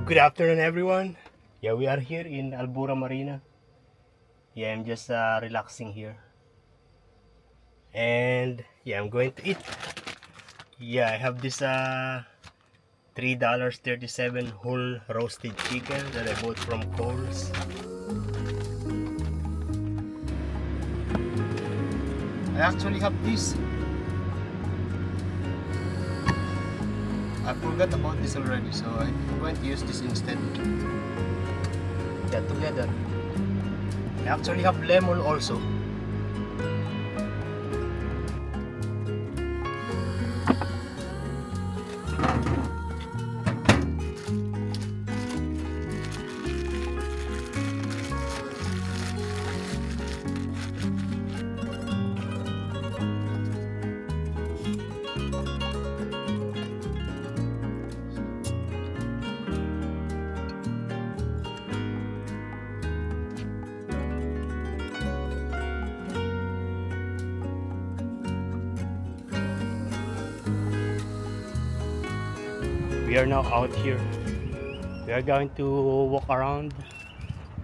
Good afternoon, everyone. Yeah, we are here in Albura Marina. Yeah, I'm just relaxing here. And yeah, I'm going to eat. Yeah, I have this $3.37 whole roasted chicken that I bought from Coles. I actually have this. I forgot about this already, so I'm going to use this instead. Yeah, together. I actually have lemon also. We are now out here. We are going to walk around,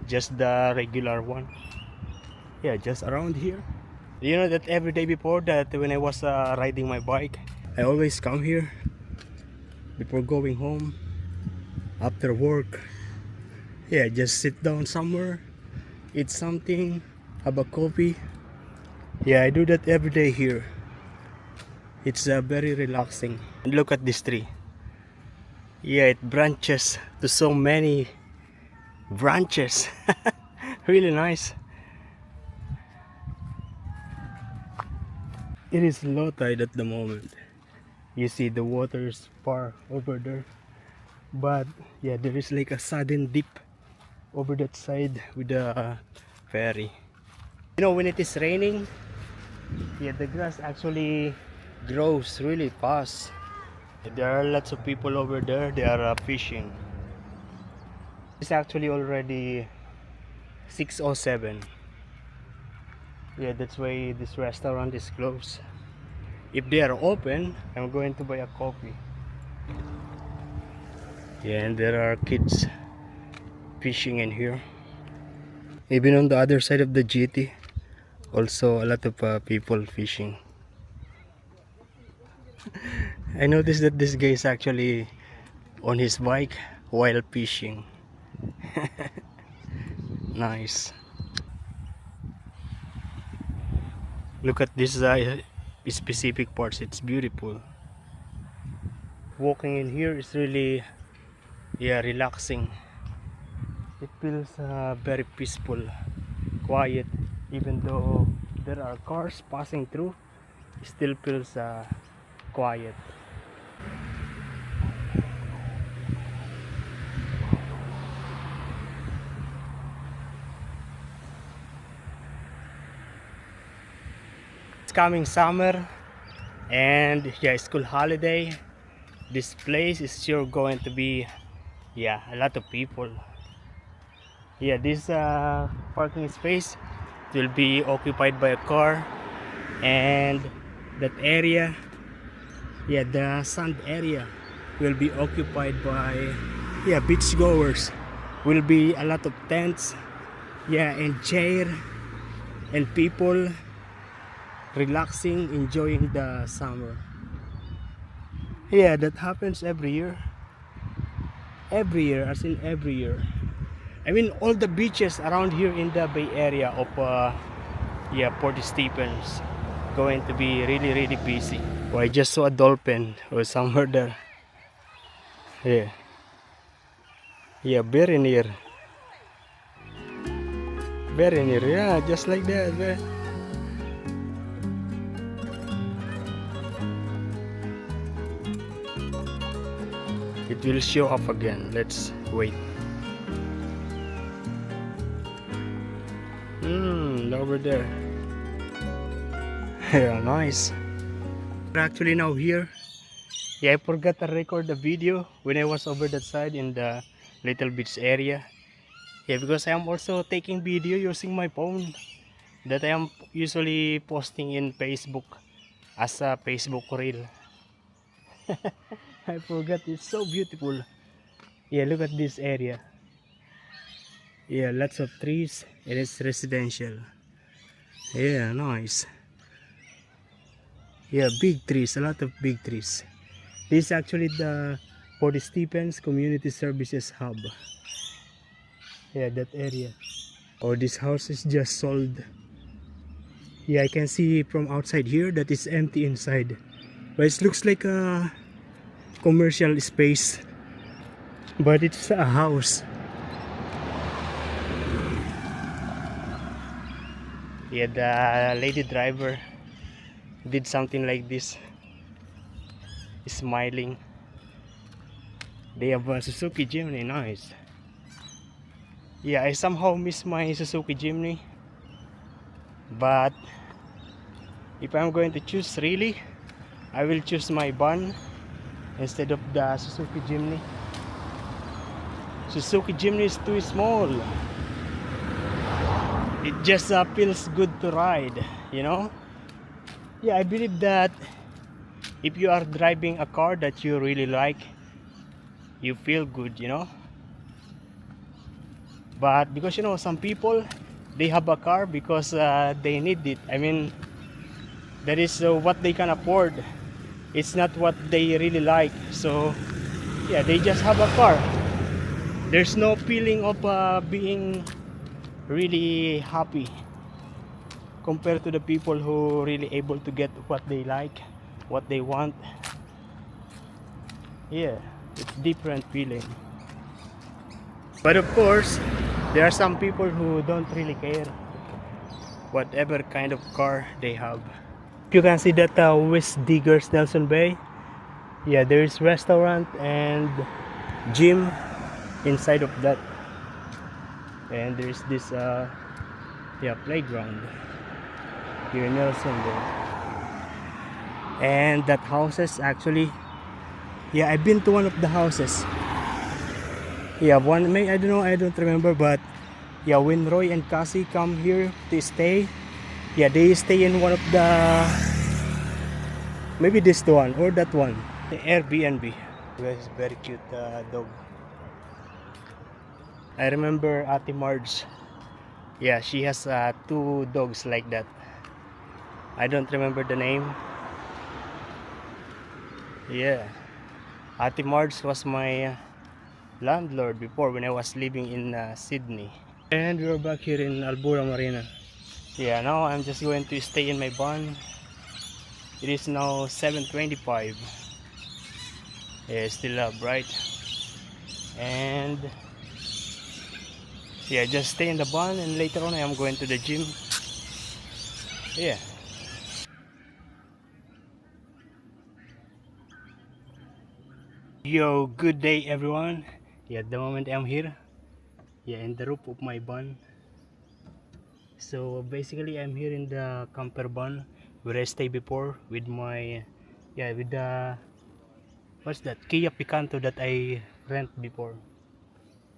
just the regular one. Yeah, just around here. You know that every day before that, when I was riding my bike, I always come here before going home after work. Yeah, just sit down somewhere, eat something, have a coffee. Yeah, I do that every day here. It's very relaxing. And look at this tree. Yeah, it branches to so many branches. Really nice. It is low tide at the moment. You see the water is far over there, but yeah, there is like a sudden dip over that side with the ferry. You know, when it is raining, yeah, the grass actually grows really fast. There are lots of people over there. They are fishing. It's actually already 6:07. Yeah, that's why this restaurant is closed. If they are open, I'm going to buy a coffee. Yeah, and there are kids fishing in here. Even on the other side of the GT, also a lot of people fishing. I noticed that this guy is actually on his bike while fishing. Nice. Look at this specific parts. It's beautiful. Walking in here is really, yeah, relaxing. It feels very peaceful, quiet. Even though there are cars passing through, it still feels quiet. It's coming summer and yeah, school holiday. This place is sure going to be, yeah, a lot of people. Yeah, this parking space will be occupied by a car, and that area, yeah, the sand area will be occupied by, yeah, beach goers. Will be a lot of tents, yeah, and chair and people relaxing, enjoying the summer. Yeah, that happens every year. Every year, as in every year. I mean, all the beaches around here in the Bay Area of yeah, Port Stephens going to be really, really busy. Oh, I just saw a dolphin or somewhere there. Yeah, yeah, very near. Yeah, just like that. It will show up again. Let's wait. Over there. Yeah, nice. We're actually now here. Yeah, I forgot to record the video when I was over that side in the Little Beach area. Yeah, because I am also taking video using my phone that I am usually posting in Facebook as a Facebook reel. I forgot, it's so beautiful. Yeah, look at this area. Yeah, lots of trees. It is residential. Yeah, nice. Yeah, big trees, a lot of big trees. This is actually the Port Stephens Community Services Hub. Yeah, that area. Oh, this house is just sold. Yeah, I can see from outside here that it's empty inside. But it looks like a commercial space. But it's a house. Yeah, the lady driver did something like this, smiling. They have a Suzuki Jimny, nice. Yeah, I somehow miss my Suzuki Jimny, but if I'm going to choose really, I will choose my van instead of the Suzuki Jimny. Suzuki Jimny is too small. It just feels good to ride, you know? Yeah, I believe that if you are driving a car that you really like, you feel good, you know? But because you know, some people, they have a car because they need it. I mean, that is what they can afford. It's not what they really like. So yeah, they just have a car. There's no feeling of being really happy compared to the people who really able to get what they like, what they want. Yeah, it's different feeling. But of course, there are some people who don't really care whatever kind of car they have. You can see that West Diggers Nelson Bay. Yeah, there is restaurant and gym inside of that, and there is this yeah, playground here in Nelson Bay. And that houses actually, yeah, I've been to one of the houses. Yeah, one may I don't know, I don't remember, but yeah, when Roy and Cassie come here to stay, yeah, they stay in one of the, maybe this one or that one, the Airbnb. It's very cute dog. I remember Ate Marge. Yeah, she has two dogs like that. I don't remember the name. Yeah, Ate Marge was my landlord before when I was living in Sydney. And we're back here in Albura Marina. Yeah, now I'm just going to stay in my van. It is now 7:25. Yeah, it's still bright. And yeah, just stay in the van and later on I am going to the gym. Yeah. Yo, good day everyone. Yeah, at the moment I'm here. Yeah, in the roof of my van. So basically I'm here in the Campervan where I stayed before with my, yeah, with the, what's that, Kia Picanto that I rent before.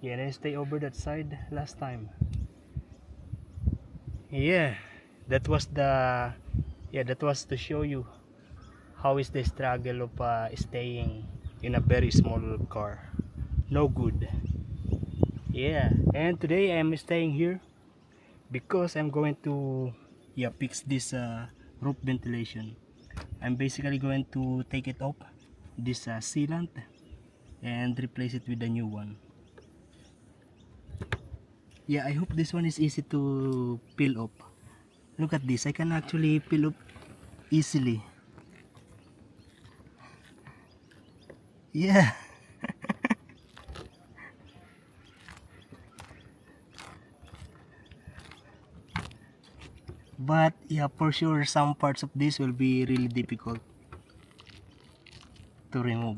Yeah, and I stay over that side last time. Yeah, that was the, yeah, that was to show you how is the struggle of staying in a very small car. No good. Yeah, and today I'm staying here because I'm going to, yeah, fix this roof ventilation. I'm basically going to take it off, this sealant, and replace it with a new one. Yeah, I hope this one is easy to peel off. Look at this, I can actually peel off easily. Yeah. But yeah, for sure some parts of this will be really difficult to remove.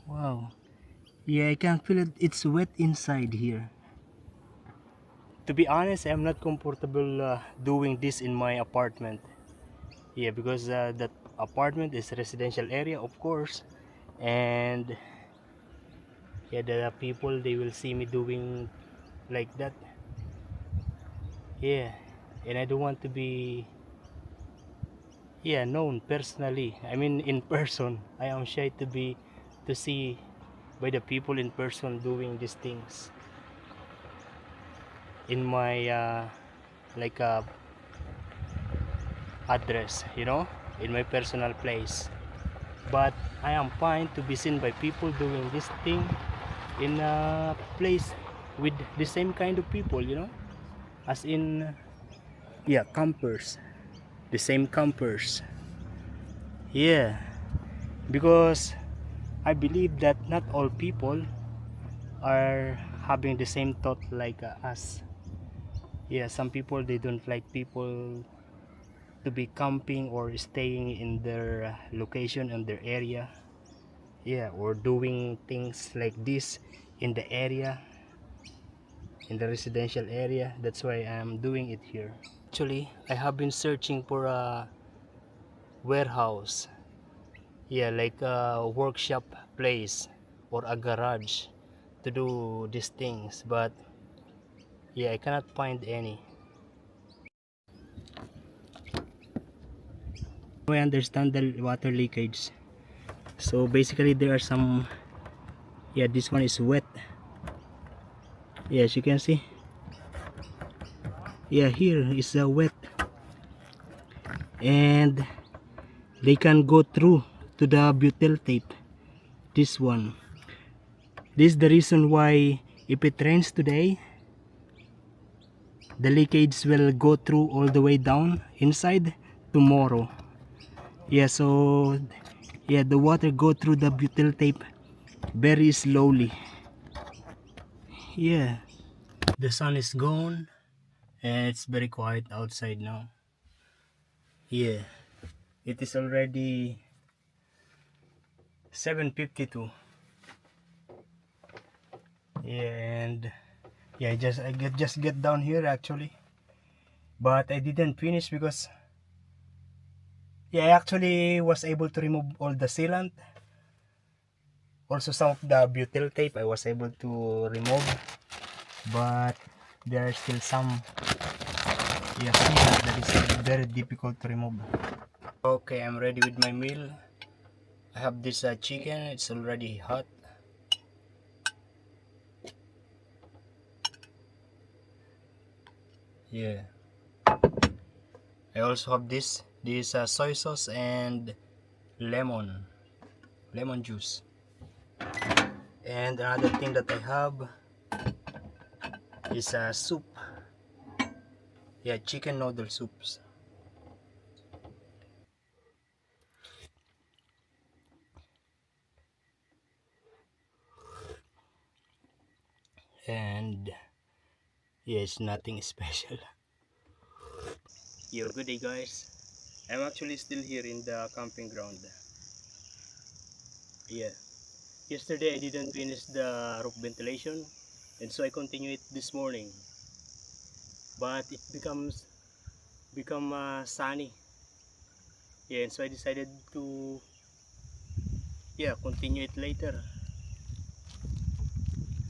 Wow. Yeah, I can feel it, it's wet inside here. To be honest, I'm not comfortable doing this in my apartment. Yeah, because that apartment is a residential area, of course, and yeah, the people, they will see me doing like that. Yeah, and I don't want to be, yeah, known personally. I mean, in person. I am shy to be to see by the people in person doing these things in my like address, you know, in my personal place. But I am fine to be seen by people doing this thing in a place with the same kind of people, you know, as in, yeah, campers, the same campers. Yeah, because I believe that not all people are having the same thought like us. Yeah, some people, they don't like people to be camping or staying in their location in their area, yeah, or doing things like this in the area, in the residential area. That's why I'm doing it here. Actually, I have been searching for a warehouse, yeah, like a workshop place or a garage to do these things, but yeah, I cannot find any. I understand the water leakage, so basically there are some, yeah, this one is wet, yeah, as you can see, yeah, here is wet, and they can go through to the butyl tape. This one, this is the reason why if it rains today, the leakage will go through all the way down inside tomorrow. Yeah, so yeah, the water go through the butyl tape very slowly. Yeah, the sun is gone and it's very quiet outside now. Yeah, it is already 7:52. Yeah, and yeah, just get down here actually, but I didn't finish because yeah, I actually was able to remove all the sealant. Also some of the butyl tape I was able to remove, but there are still some, yeah, sealant that is very difficult to remove. Okay, I'm ready with my meal. I have this chicken, it's already hot. Yeah, I also have this soy sauce and lemon juice. And another thing that I have is a soup, yeah, chicken noodle soups. And yeah, it's nothing special. Yo, good day guys. I'm actually still here in the camping ground. Yeah, yesterday I didn't finish the roof ventilation, and so I continue it this morning, but it become sunny. Yeah, and so I decided to, yeah, continue it later.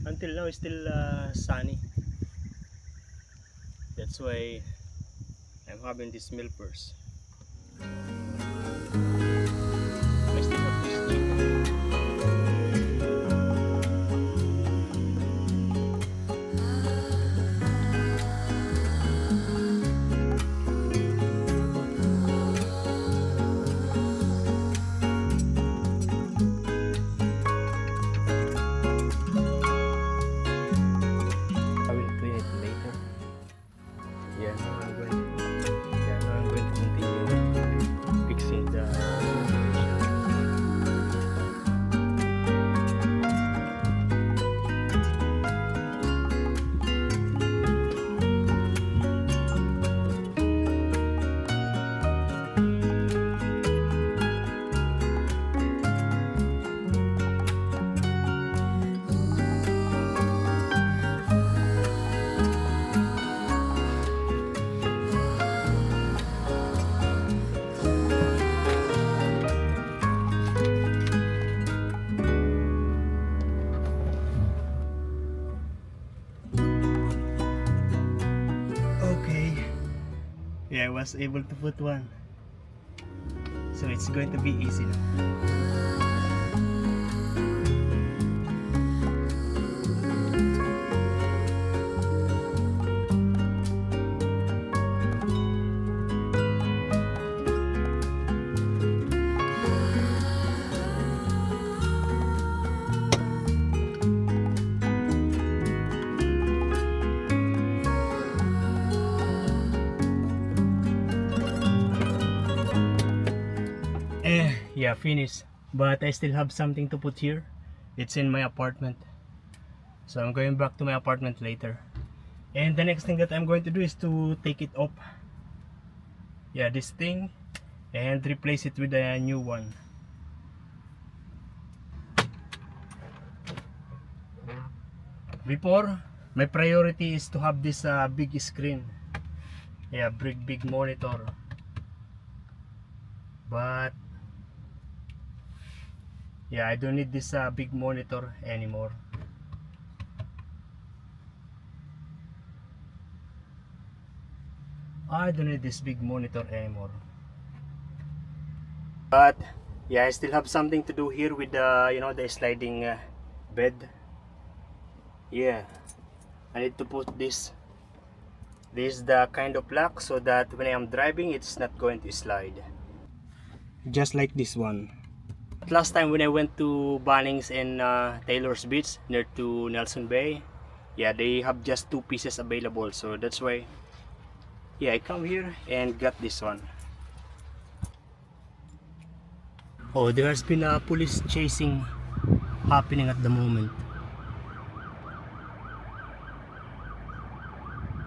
Until now it's still sunny. That's why I'm having this meal first. I still have this chicken. I will clean it later. Yeah, now I'm going. Yeah, now I'm going to continue fixing the. Okay. Yeah, I was able to put one. So it's going to be easy now. yeah, finished, but I still have something to put here. It's in my apartment, so I'm going back to my apartment later. And the next thing that I'm going to do is to take it off, yeah, this thing, and replace it with a new one. Before, my priority is to have this big screen, yeah, big monitor, but yeah, I don't need this big monitor anymore. I don't need this big monitor anymore. But yeah, I still have something to do here with the, you know, the sliding bed. Yeah, I need to put this. This is the kind of lock so that when I am driving, it's not going to slide. Just like this one. Last time when I went to Bunnings and Taylor's Beach near to Nelson Bay, yeah, they have just 2 pieces available, so that's why, yeah, I come here and got this one. Oh, there has been a police chasing happening at the moment.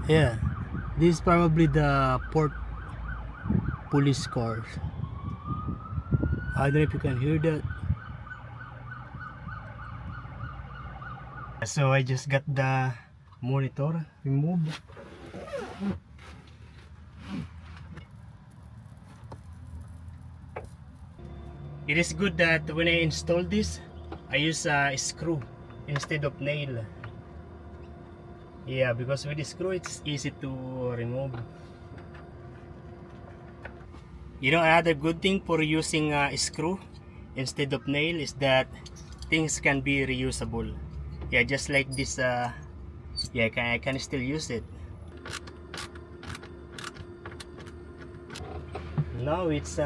Yeah, this is probably the port police cars. I don't know if you can hear that. So I just got the monitor removed. It is good that when I install this, I use a screw instead of nail. Yeah, because with the screw it's easy to remove. You know, another good thing for using a screw instead of nail is that things can be reusable. Yeah, just like this, yeah, I can still use it. Now it's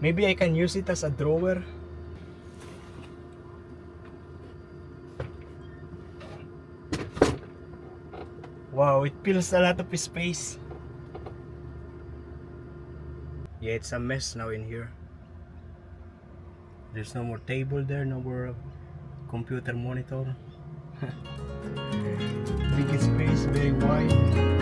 maybe I can use it as a drawer. Wow, it fills a lot of space. Yeah, it's a mess now in here. There's no more table there, no more computer monitor. Big space, very wide.